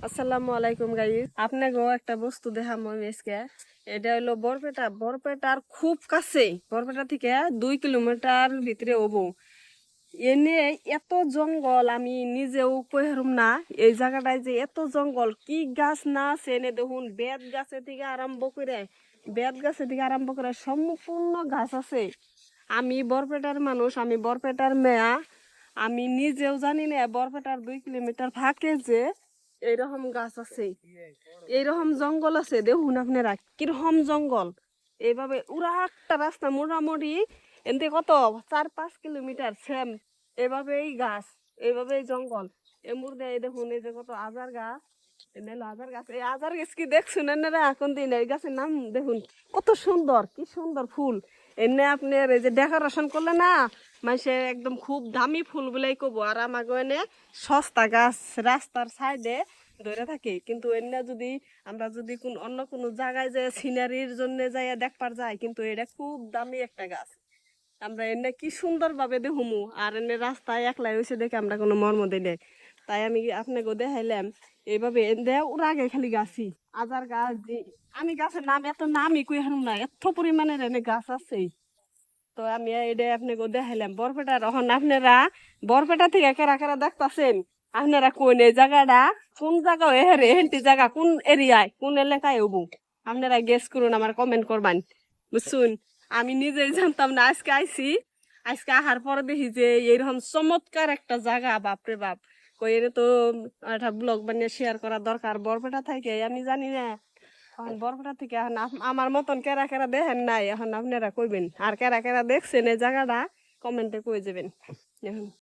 আসসালামু আলাইকুম গাইস, আপনাকেও একটা বস্তু দেখাম আমি আজকে। এটা হলো বরপেটা। বরপেটার খুব কাছে, বরপেটা থেকে 2 কিলোমিটার ভিতরে হবো। এনে এত জঙ্গল আমি নিজেও কইহারুম না। এই জায়গাটায় যে এত জঙ্গল, কি গাছ না আছে এনে দেখুন। বেত গাছে থেকে আরম্ভ করে সম্পূর্ণ গাছ আছে। আমি বরপেটার মানুষ, আমি বরপেটার মেয়া। আমি নিজেও জানি না বরপেটার 2 কিলোমিটার ফাঁকে যে এইরকম গাছ আছে, এইরকম জঙ্গল আছে। দেখুন আপনারা কিরকম জঙ্গল। এইভাবে উড়া একটা রাস্তা মোটামুটি এতে কত 4-5 কিলোমিটার সেম। এভাবেই গাছ, এইভাবেই জঙ্গল। এমুর দেয় দেখুন, এই যে কত আজার গাছ। এনে আজার গাছ, এই আজার গাছ কি দেখছুন এনারা? কোন দিন এই গাছের নাম দেখুন, কত সুন্দর, কি সুন্দর ফুল। এনে আপনার এই যে ডেকোরেশন করলে না, মানুষে একদম খুব দামি ফুল বলেই কব। আর আমাকে এনে সস্তা গাছ রাস্তার সাইডে ধরে থাকে। কিন্তু এনে যদি আমরা যদি অন্য কোনো জায়গায় যে সিনারির জন্য যাই দেখবার যাই, কিন্তু এটা খুব দামি একটা গাছ। আমরা এনে কি সুন্দর ভাবে দেখুমু, আর এনে রাস্তায় একলাই হয়েছে দেখে আমরা কোনো মর্ম দিই নাই। তাই আমি আপনাকে দেখাইলাম এইভাবে। এনে ওর আগে খালি গাছি আজার গাছ আমি গাছের নাম এত নামই কই হারুম না, এত পরিমাণের এনে গাছ আছে। তো আমি এটা আপনাকে দেখাইলাম বরপেটার। এখন আপনারা বরপেটা থেকে কারা কারা দেখতেছেন, আপনারা কোন এই জায়গাটা কোন জায়গা হেরে হেন্টি জায়গা কোন এরিয়ায় কোন এলাকায় হবো, আপনারা গেস করুন, আমার কমেন্ট করবেন। বুঝছুন, আমি নিজেই জানতাম না, আজকে আইছি। আজকে আসার পরে দেখি যে এইরকম চমৎকার একটা জায়গা, বাপরে বাপ। কই এর তো একটা ব্লগ বানিয়ে শেয়ার করা দরকার। বরপেটা থাকে আমি জানি না। এখন বরপেটা থেকে এখন আমার মতন কেরা কেরা দেখেন নাই, এখন আপনারা কইবেন। আর কেরা কেরা দেখছেন এই জায়গাটা, কমেন্টে কই যাবেন এখন।